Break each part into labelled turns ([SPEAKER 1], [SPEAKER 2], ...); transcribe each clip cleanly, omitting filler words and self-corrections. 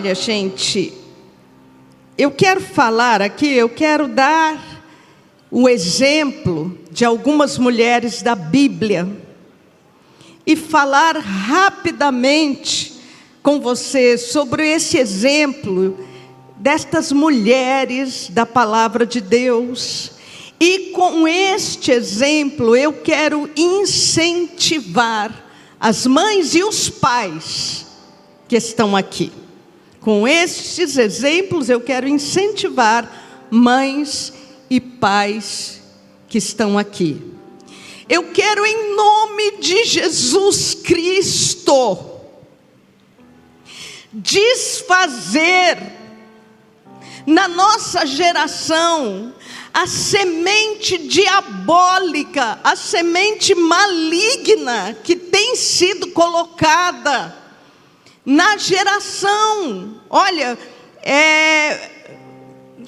[SPEAKER 1] Olha, gente, eu quero falar aqui, eu quero dar o exemplo de algumas mulheres da Bíblia e falar rapidamente com você sobre esse exemplo destas mulheres da palavra de Deus. E com este exemplo eu quero incentivar as mães e os pais que estão aqui. Com estes exemplos eu quero incentivar mães e pais que estão aqui. Eu quero, em nome de Jesus Cristo, desfazer na nossa geração a semente diabólica, a semente maligna que tem sido colocada na geração. Olha,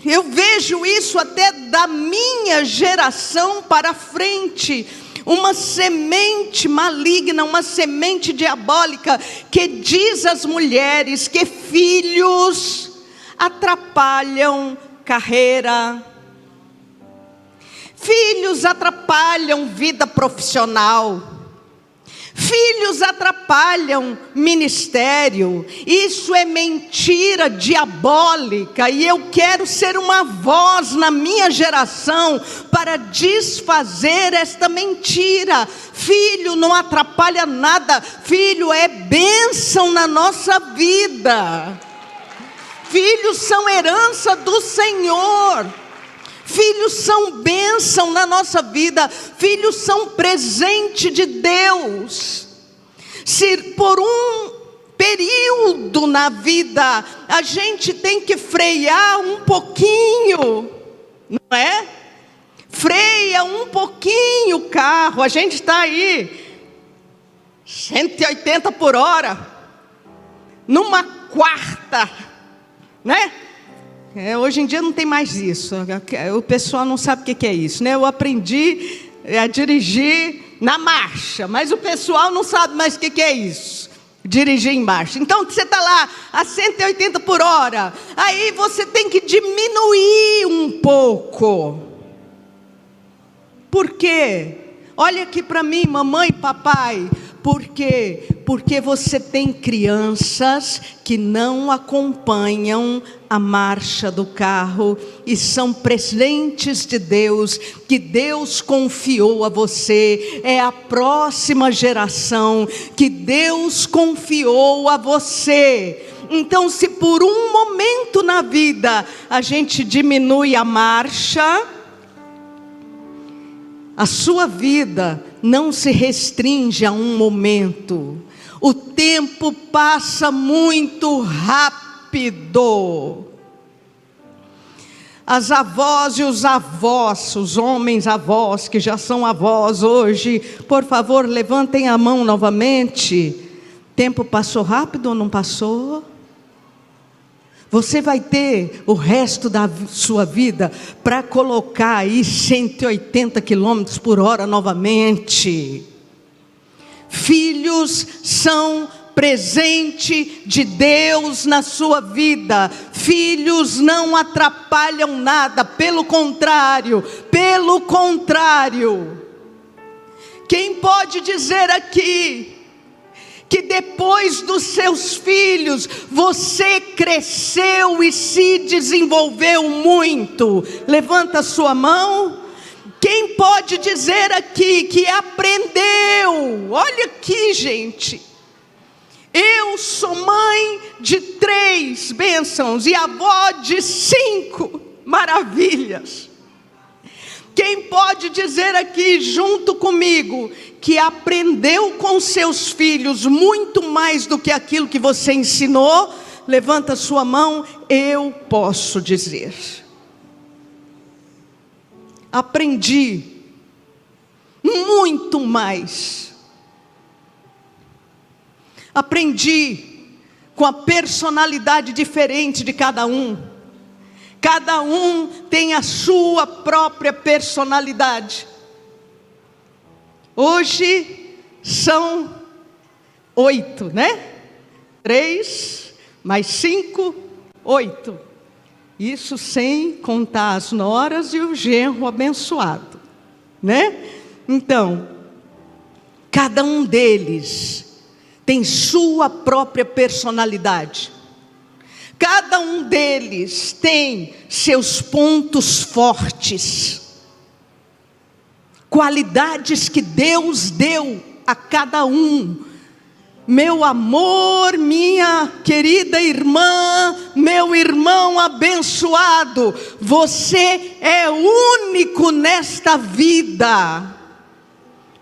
[SPEAKER 1] eu vejo isso até da minha geração para frente. Uma semente maligna, uma semente diabólica que diz às mulheres que filhos atrapalham carreira, filhos atrapalham vida profissional, filhos atrapalham ministério. Isso é mentira diabólica, e eu quero ser uma voz na minha geração para desfazer esta mentira. Filho não atrapalha nada, filho é bênção na nossa vida. Filhos são herança do Senhor. Filhos são bênção na nossa vida, filhos são presente de Deus. Se por um período na vida a gente tem que frear um pouquinho, não é? Freia um pouquinho o carro, a gente está aí 180 por hora, numa quarta, né? Hoje em dia não tem mais isso. O pessoal não sabe o que é isso, né? Eu aprendi a dirigir na marcha, mas o pessoal não sabe mais o que é isso, dirigir em marcha. Então você está lá a 180 por hora, aí você tem que diminuir um pouco. Por quê? Olha aqui para mim, mamãe e papai. Por quê? Porque você tem crianças que não acompanham a marcha do carro e são presentes de Deus, que Deus confiou a você. É a próxima geração que Deus confiou a você. Então, se por um momento na vida a gente diminui a marcha, a sua vida não se restringe a um momento. O tempo passa muito rápido. As avós e os avós, os homens avós que já são avós hoje, por favor, levantem a mão novamente. Tempo passou rápido ou não passou? Você vai ter o resto da sua vida para colocar aí 180 quilômetros por hora novamente. Filhos são presente de Deus na sua vida. Filhos não atrapalham nada, pelo contrário. Quem pode dizer aqui que depois dos seus filhos, você cresceu e se desenvolveu muito? Levanta a sua mão. Quem pode dizer aqui que aprendeu? Olha aqui, gente. Eu sou mãe de 3 bênçãos e avó de 5 maravilhas. Quem pode dizer aqui junto comigo que aprendeu com seus filhos muito mais do que aquilo que você ensinou? Levanta a sua mão. Eu posso dizer. Aprendi muito mais. Aprendi com a personalidade diferente de cada um. Cada um tem a sua própria personalidade. Hoje são 8, né? 3, mais 5, 8. Isso sem contar as noras e o genro abençoado, né? Então, cada um deles tem sua própria personalidade. Cada um deles tem seus pontos fortes. Qualidades que Deus deu a cada um. Meu amor, minha querida irmã, meu irmão abençoado, você é único nesta vida.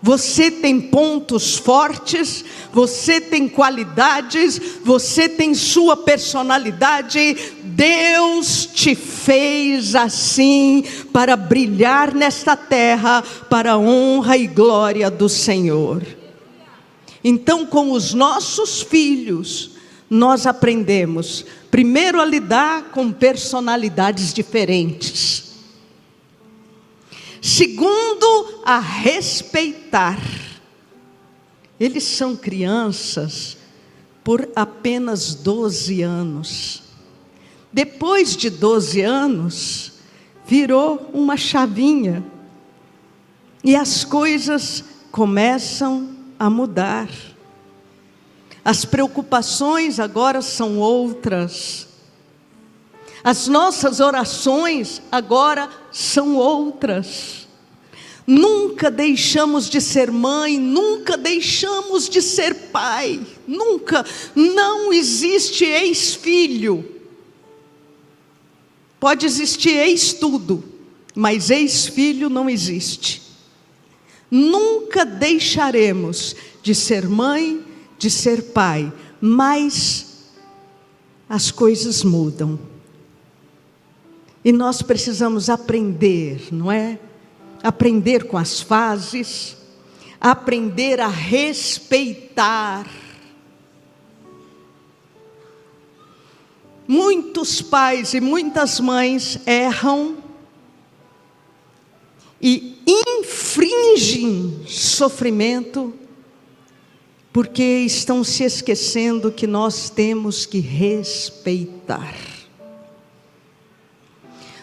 [SPEAKER 1] Você tem pontos fortes, você tem qualidades, você tem sua personalidade. Deus te fez assim para brilhar nesta terra, para a honra e glória do Senhor. Então, com os nossos filhos, nós aprendemos, primeiro, a lidar com personalidades diferentes. Segundo, a respeitar. Eles são crianças por apenas 12 anos. Depois de 12 anos, virou uma chavinha. E as coisas começam a mudar. As preocupações agora são outras. As nossas orações agora são outras. Nunca deixamos de ser mãe, nunca deixamos de ser pai. Nunca. Não existe ex-filho. Pode existir ex-tudo, mas ex-filho não existe. Nunca deixaremos de ser mãe, de ser pai, mas as coisas mudam. E nós precisamos aprender, não é? Aprender com as fases, aprender a respeitar. Muitos pais e muitas mães erram e infringem sofrimento, porque estão se esquecendo que nós temos que respeitar.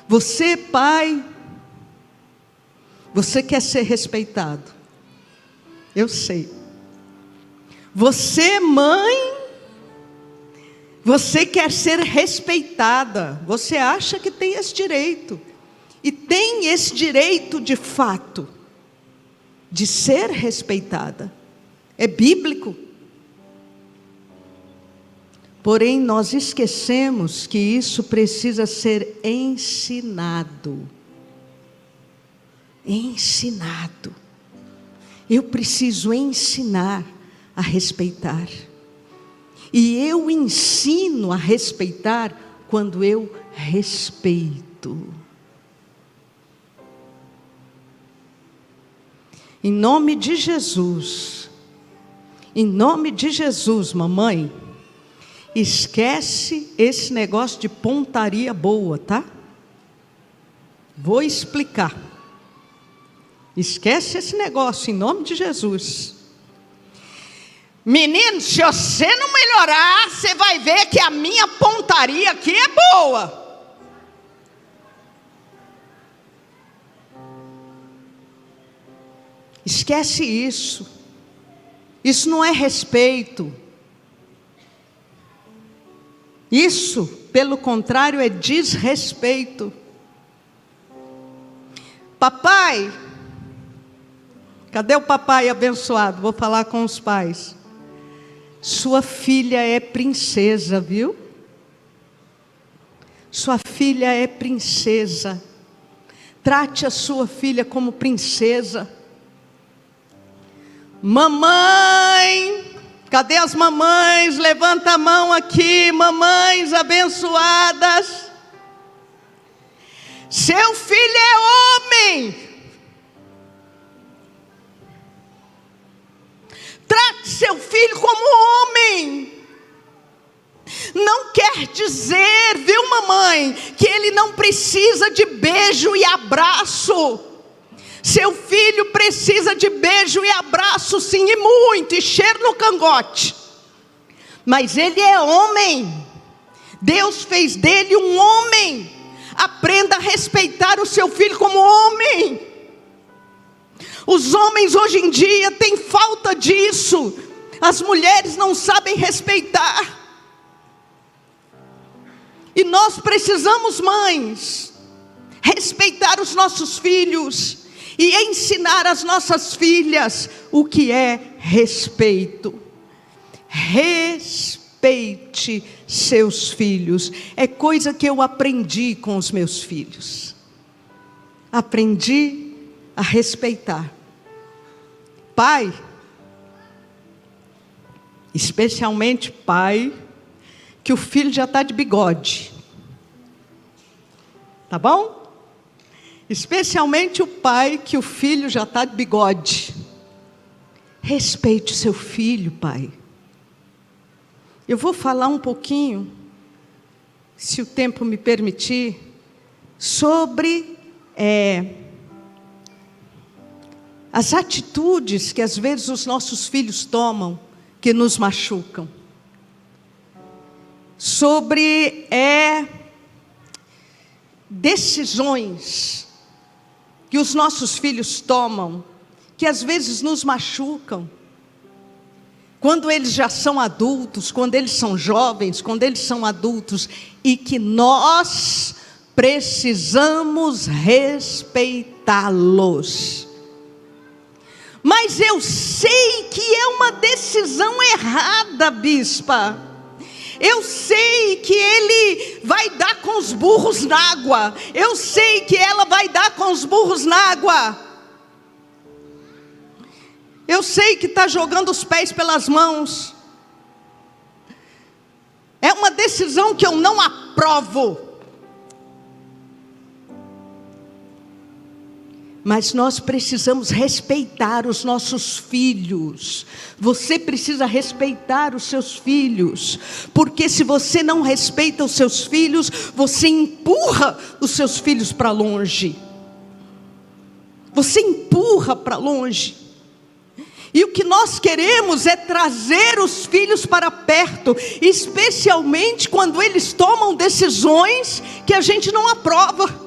[SPEAKER 1] Você, pai, você quer ser respeitado, eu sei. Você, mãe, você quer ser respeitada, você acha que tem esse direito. E tem esse direito de fato, de ser respeitada. É bíblico. Porém, nós esquecemos que isso precisa ser ensinado. Ensinado. Eu preciso ensinar a respeitar. E eu ensino a respeitar quando eu respeito. Em nome de Jesus, mamãe, esquece esse negócio de pontaria boa, tá? Vou explicar. Esquece esse negócio, em nome de Jesus. Menino, se você não melhorar, você vai ver que a minha pontaria aqui é boa. Esquece isso. Isso não é respeito. Isso, pelo contrário, é desrespeito. Papai, cadê o papai abençoado? Vou falar com os pais. Sua filha é princesa, viu? Sua filha é princesa. Trate a sua filha como princesa. Mamãe, cadê as mamães? Levanta a mão aqui, mamães abençoadas. Seu filho é homem. Trate seu filho como homem. Não quer dizer, viu, mamãe, que ele não precisa de beijo e abraço. Seu filho precisa de beijo e abraço, sim, e muito, e cheiro no cangote. Mas ele é homem. Deus fez dele um homem. Aprenda a respeitar o seu filho como homem. Os homens hoje em dia têm falta disso. As mulheres não sabem respeitar. E nós precisamos, mães, respeitar os nossos filhos e ensinar às nossas filhas o que é respeito. Respeite seus filhos. É coisa que eu aprendi com os meus filhos. Aprendi a respeitar. Pai, especialmente pai, que o filho já está de bigode. Tá bom? Especialmente o pai que o filho já está de bigode. Respeite o seu filho, pai. Eu vou falar um pouquinho, se o tempo me permitir, sobre as atitudes que às vezes os nossos filhos tomam, que nos machucam. Sobre decisões que os nossos filhos tomam, que às vezes nos machucam, quando eles já são adultos, quando eles são jovens, quando eles são adultos, e que nós precisamos respeitá-los. Mas eu sei que é uma decisão errada, bispa. Eu sei que ele vai dar com os burros na água. Eu sei que ela vai dar com os burros na água. Eu sei que está jogando os pés pelas mãos. É uma decisão que eu não aprovo. Mas nós precisamos respeitar os nossos filhos. Você precisa respeitar os seus filhos. Porque se você não respeita os seus filhos, você empurra os seus filhos para longe. Você empurra para longe. E o que nós queremos é trazer os filhos para perto, especialmente quando eles tomam decisões que a gente não aprova.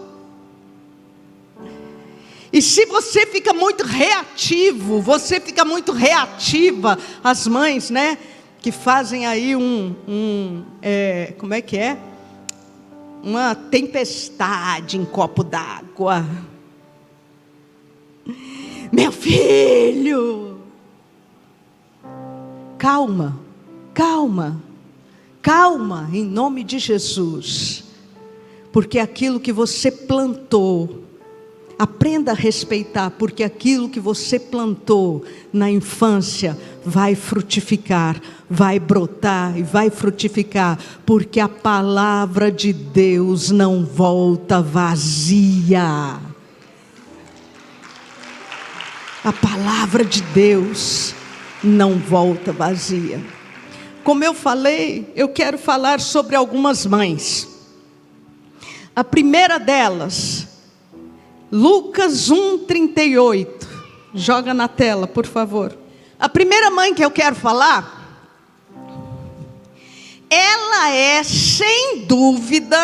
[SPEAKER 1] E se você fica muito reativo, você fica muito reativa, as mães, né, que fazem aí como é que é? Uma tempestade em copo d'água. Meu filho, calma, calma, calma, em nome de Jesus, porque aquilo que você plantou, aprenda a respeitar, porque aquilo que você plantou na infância vai frutificar, vai brotar e vai frutificar, porque a palavra de Deus não volta vazia. A palavra de Deus não volta vazia. Como eu falei, eu quero falar sobre algumas mães. A primeira delas, Lucas 1:38, joga na tela, por favor. A primeira mãe que eu quero falar, ela é, sem dúvida,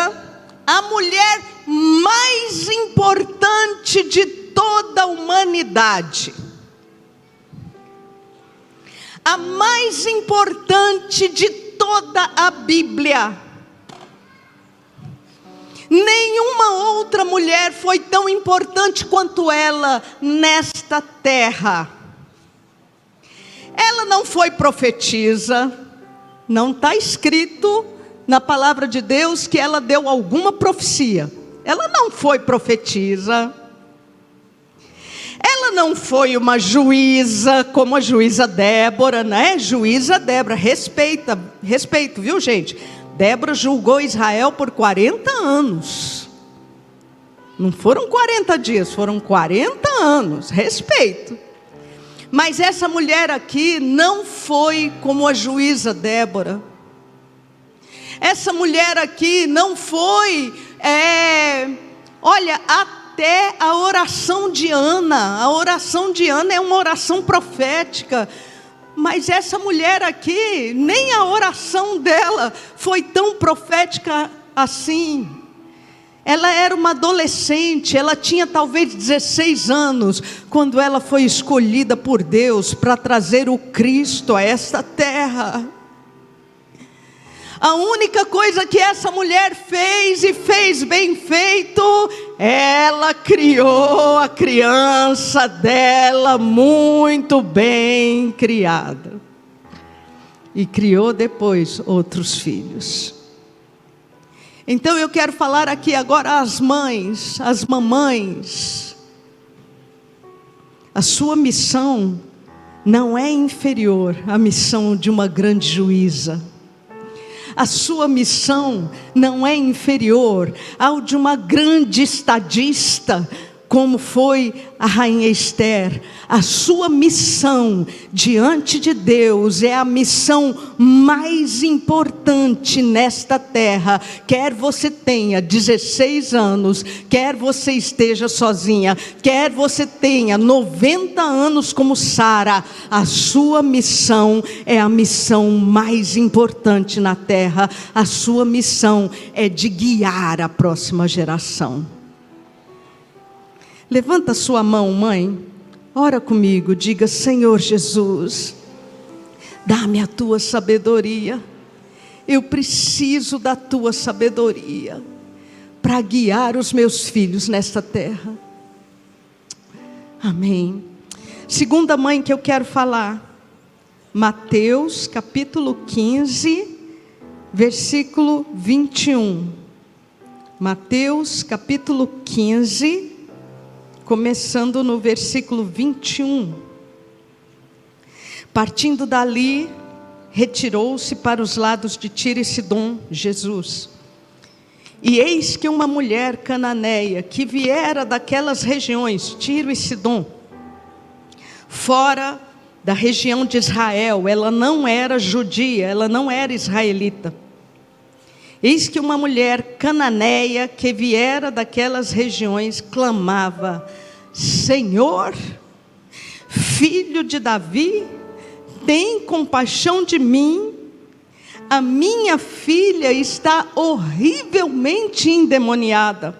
[SPEAKER 1] a mulher mais importante de toda a humanidade. A mais importante de toda a Bíblia. Nenhuma outra mulher foi tão importante quanto ela nesta terra. Ela não foi profetisa, não está escrito na palavra de Deus que ela deu alguma profecia. Ela não foi profetisa. Ela não foi uma juíza, como a juíza Débora, né? Juíza Débora, respeito, viu, gente? Débora julgou Israel por 40 anos. Não foram 40 dias, foram 40 anos. Respeito. Mas essa mulher aqui não foi como a juíza Débora. Essa mulher aqui não foi, olha, até a oração de Ana. A oração de Ana é uma oração profética. Mas essa mulher aqui, nem a oração dela foi tão profética assim. Ela era uma adolescente, ela tinha talvez 16 anos, quando ela foi escolhida por Deus para trazer o Cristo a esta terra. A única coisa que essa mulher fez, e fez bem feito, ela criou a criança dela muito bem criada. E criou depois outros filhos. Então eu quero falar aqui agora às mães, às mamães. A sua missão não é inferior à missão de uma grande juíza. A sua missão não é inferior ao de uma grande estadista, como foi a rainha Esther. A sua missão diante de Deus é a missão mais importante nesta terra. Quer você tenha 16 anos, quer você esteja sozinha, quer você tenha 90 anos como Sara, a sua missão é a missão mais importante na terra. A sua missão é de guiar a próxima geração. Levanta sua mão, mãe, ora comigo, diga: Senhor Jesus, dá-me a tua sabedoria. Eu preciso da tua sabedoria para guiar os meus filhos nesta terra. Amém. Segunda mãe que eu quero falar, Mateus capítulo 15, versículo 21. Mateus capítulo 15, começando no versículo 21. Partindo dali, retirou-se para os lados de Tiro e Sidom, Jesus. E eis que uma mulher cananeia, que viera daquelas regiões, Tiro e Sidom, fora da região de Israel, ela não era judia, ela não era israelita. Eis que uma mulher cananeia que viera daquelas regiões clamava: Senhor, filho de Davi, tem compaixão de mim. A minha filha está horrivelmente endemoniada.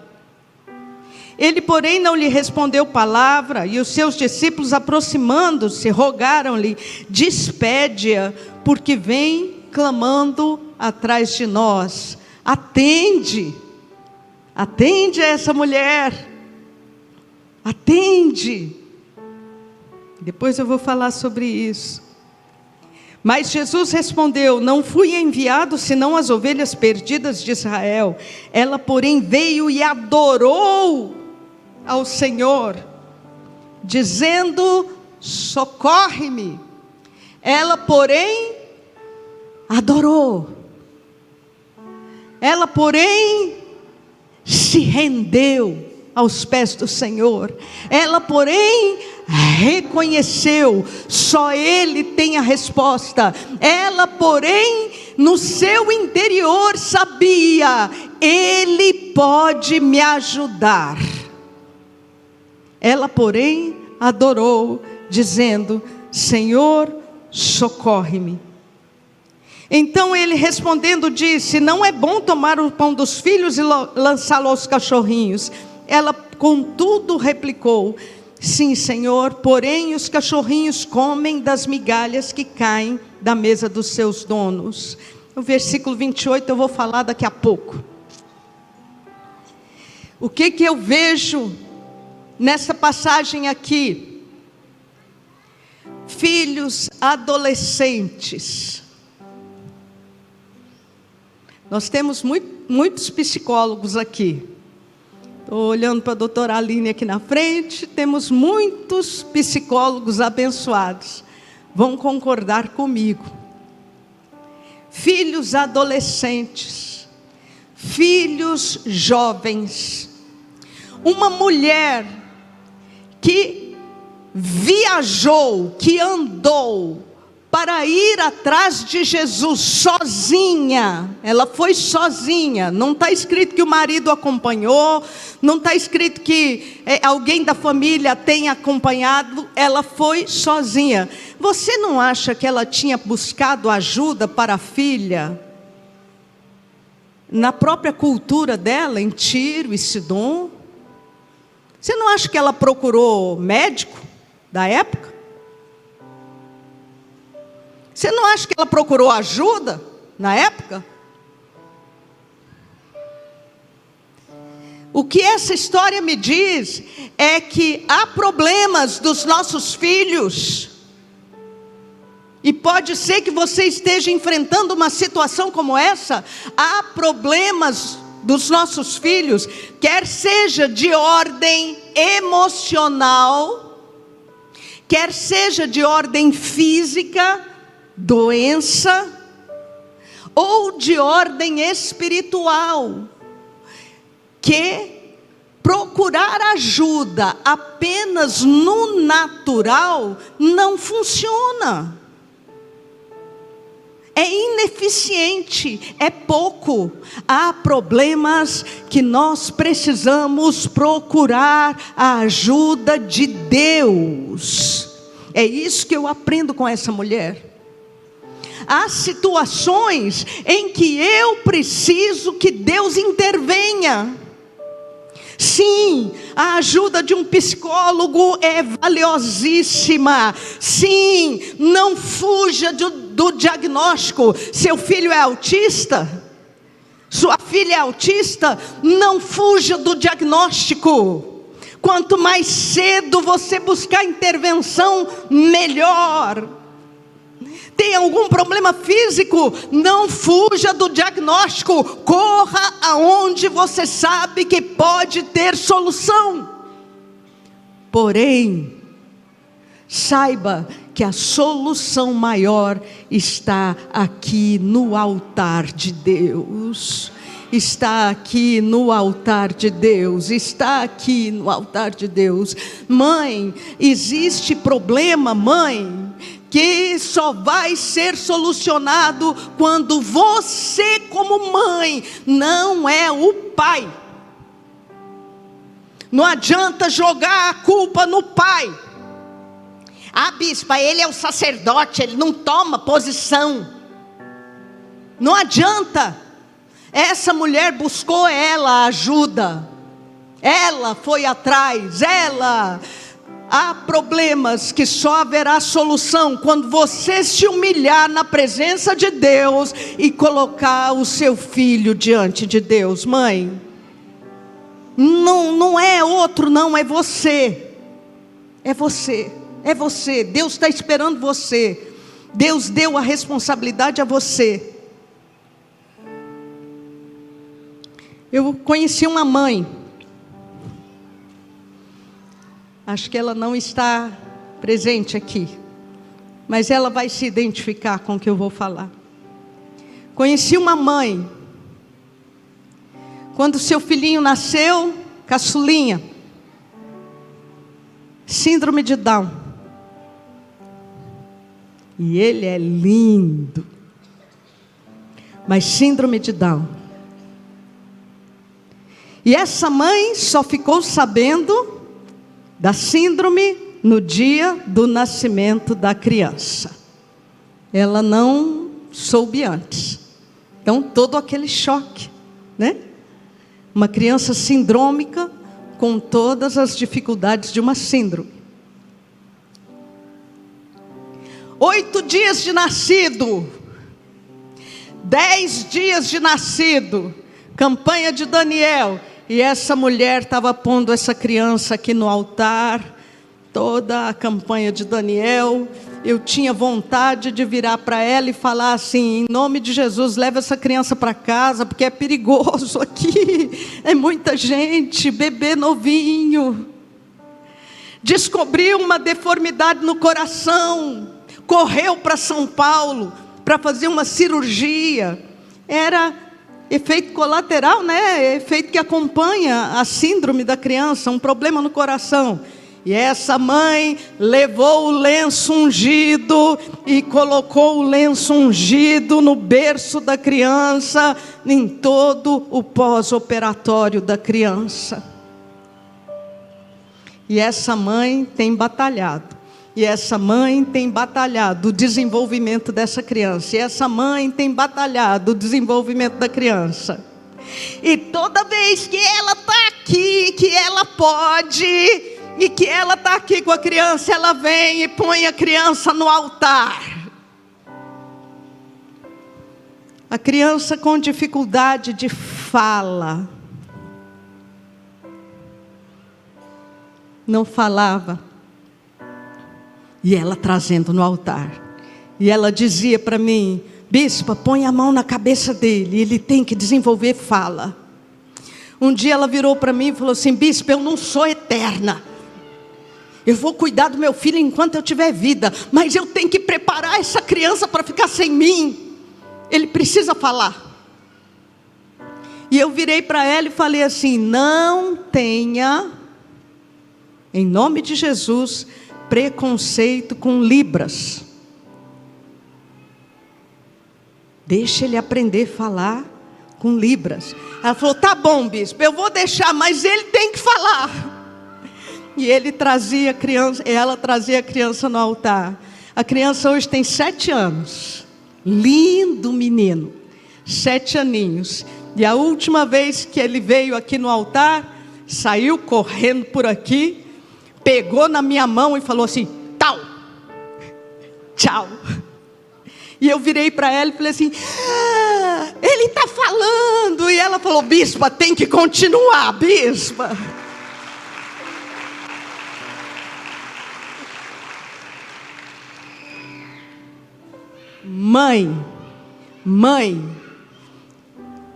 [SPEAKER 1] Ele, porém, não lhe respondeu palavra, e os seus discípulos, aproximando-se, rogaram-lhe: despede-a, porque vem clamando atrás de nós. Atende a essa mulher, atende. Depois eu vou falar sobre isso. Mas Jesus respondeu: não fui enviado senão as ovelhas perdidas de Israel. Ela, porém, veio e adorou ao Senhor, dizendo: socorre-me. Ela, porém, adorou. Ela, porém, se rendeu aos pés do Senhor. Ela, porém, reconheceu, só Ele tem a resposta. Ela, porém, no seu interior sabia: Ele pode me ajudar. Ela, porém, adorou, dizendo: Senhor, socorre-me. Então ele, respondendo, disse: não é bom tomar o pão dos filhos e lançá-lo aos cachorrinhos. Ela, contudo, replicou: sim, Senhor, porém os cachorrinhos comem das migalhas que caem da mesa dos seus donos. O versículo 28 eu vou falar daqui a pouco. O que eu vejo nessa passagem aqui? Filhos adolescentes. Nós temos muitos psicólogos aqui. Estou olhando para a doutora Aline aqui na frente. Temos muitos psicólogos abençoados. Vão concordar comigo. Filhos adolescentes. Filhos jovens. Uma mulher que viajou, que andou para ir atrás de Jesus sozinha. Ela foi sozinha. Não está escrito que o marido acompanhou, não está escrito que alguém da família tenha acompanhado. Ela foi sozinha. Você não acha que ela tinha buscado ajuda para a filha na própria cultura dela, em Tiro e Sidom? Você não acha que ela procurou médico da época? Você não acha que ela procurou ajuda na época? O que essa história me diz é que há problemas dos nossos filhos. E pode ser que você esteja enfrentando uma situação como essa. Há problemas dos nossos filhos, quer seja de ordem emocional, quer seja de ordem física, doença, ou de ordem espiritual, que procurar ajuda apenas no natural não funciona. É ineficiente, é pouco. Há problemas que nós precisamos procurar a ajuda de Deus. É isso que eu aprendo com essa mulher. Há situações em que eu preciso que Deus intervenha. Sim, a ajuda de um psicólogo é valiosíssima. Sim, não fuja do diagnóstico. Seu filho é autista? Sua filha é autista? Não fuja do diagnóstico. Quanto mais cedo você buscar intervenção, melhor. Tem algum problema físico? Não fuja do diagnóstico. Corra aonde você sabe que pode ter solução. Porém, saiba que a solução maior está aqui no altar de Deus. Está aqui no altar de Deus. Está aqui no altar de Deus. Mãe, existe problema, mãe, que só vai ser solucionado quando você, como mãe, não é o pai. Não adianta jogar a culpa no pai. Ah, bispa, ele é o sacerdote, ele não toma posição. Não adianta. Essa mulher buscou ela ajuda. Ela foi atrás, Há problemas que só haverá solução quando você se humilhar na presença de Deus e colocar o seu filho diante de Deus. Mãe, não é outro não, é você. É você, é você. Deus está esperando você. Deus deu a responsabilidade a você. Eu conheci uma mãe. Acho que ela não está presente aqui, mas ela vai se identificar com o que eu vou falar. Conheci uma mãe, quando seu filhinho nasceu, caçulinha, síndrome de Down. E ele é lindo, mas síndrome de Down. E essa mãe só ficou sabendo da síndrome no dia do nascimento da criança. Ela não soube antes. Então todo aquele choque, né? Uma criança sindrômica com todas as dificuldades de uma síndrome. 8 dias de nascido, 10 dias de nascido, campanha de Daniel. E essa mulher estava pondo essa criança aqui no altar, toda a campanha de Daniel. Eu tinha vontade de virar para ela e falar assim: em nome de Jesus, leva essa criança para casa, porque é perigoso aqui, é muita gente, bebê novinho. Descobriu uma deformidade no coração, correu para São Paulo para fazer uma cirurgia. Era efeito colateral, né? Efeito que acompanha a síndrome da criança, um problema no coração. E essa mãe levou o lenço ungido e colocou o lenço ungido no berço da criança, em todo o pós-operatório da criança. E essa mãe tem batalhado. E essa mãe tem batalhado o desenvolvimento dessa criança. E essa mãe tem batalhado o desenvolvimento da criança. E toda vez que ela está aqui, que ela pode, e que ela está aqui com a criança, ela vem e põe a criança no altar. A criança com dificuldade de fala. Não falava. E ela trazendo no altar. E ela dizia para mim: bispa, põe a mão na cabeça dele, ele tem que desenvolver fala. Um dia ela virou para mim e falou assim: bispa, eu não sou eterna. Eu vou cuidar do meu filho enquanto eu tiver vida, mas eu tenho que preparar essa criança para ficar sem mim. Ele precisa falar. E eu virei para ela e falei assim: não tenha, em nome de Jesus, preconceito com Libras. Deixa ele aprender a falar com Libras. Ela falou: tá bom, bispo, eu vou deixar, mas ele tem que falar. E ele trazia a criança, ela trazia a criança no altar. A criança hoje tem 7 anos. Lindo menino, 7 aninhos. E a última vez que ele veio aqui no altar, saiu correndo por aqui, pegou na minha mão e falou assim: tchau, tchau. E eu virei para ela e falei assim: ele está falando. E ela falou: bispa, tem que continuar, bispa. Mãe,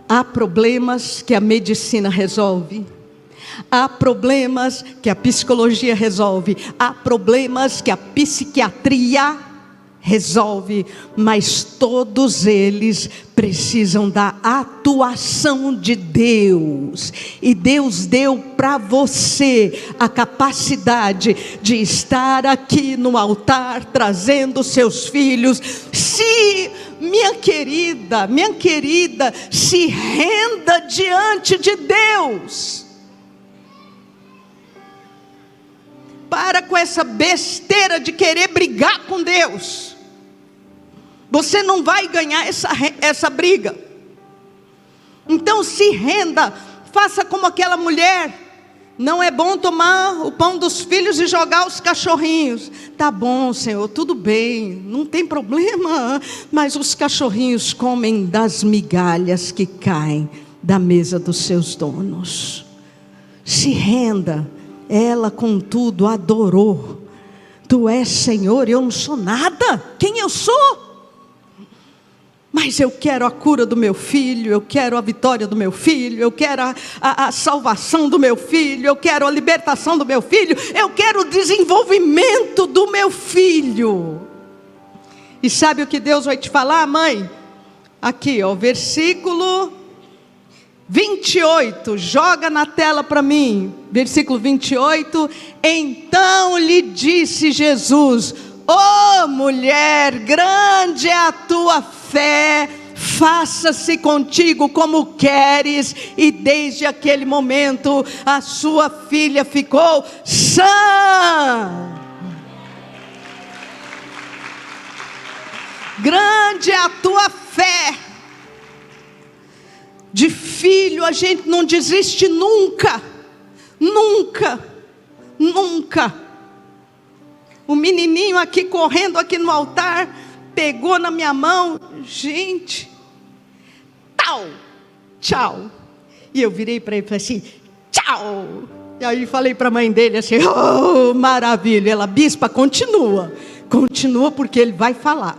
[SPEAKER 1] há problemas que a medicina resolve. Há problemas que a psicologia resolve. Há problemas que a psiquiatria resolve. Mas todos eles precisam da atuação de Deus. E Deus deu para você a capacidade de estar aqui no altar, trazendo seus filhos. Se, minha querida, se renda diante de Deus. Para com essa besteira de querer brigar com Deus. Você não vai ganhar essa briga. Então se renda, faça como aquela mulher. Não é bom tomar o pão dos filhos e jogar os cachorrinhos. Tá bom, Senhor, tudo bem, não tem problema. Mas os cachorrinhos comem das migalhas que caem da mesa dos seus donos. Se renda. Ela, contudo, adorou. Tu és Senhor, eu não sou nada. Quem eu sou? Mas eu quero a cura do meu filho, eu quero a vitória do meu filho, eu quero a salvação do meu filho, eu quero a libertação do meu filho, eu quero o desenvolvimento do meu filho. E sabe o que Deus vai te falar, mãe? Aqui, ó, versículo 28, joga na tela para mim, versículo 28, então lhe disse Jesus: ó mulher, grande é a tua fé, faça-se contigo como queres. E desde aquele momento a sua filha ficou sã. Grande é a tua fé. De filho a gente não desiste nunca, nunca, nunca. O menininho aqui correndo aqui no altar, pegou na minha mão, gente, tchau. E eu virei para ele e falei assim: tchau. E aí falei para a mãe dele assim: oh, maravilha. Ela: bispa, continua porque ele vai falar.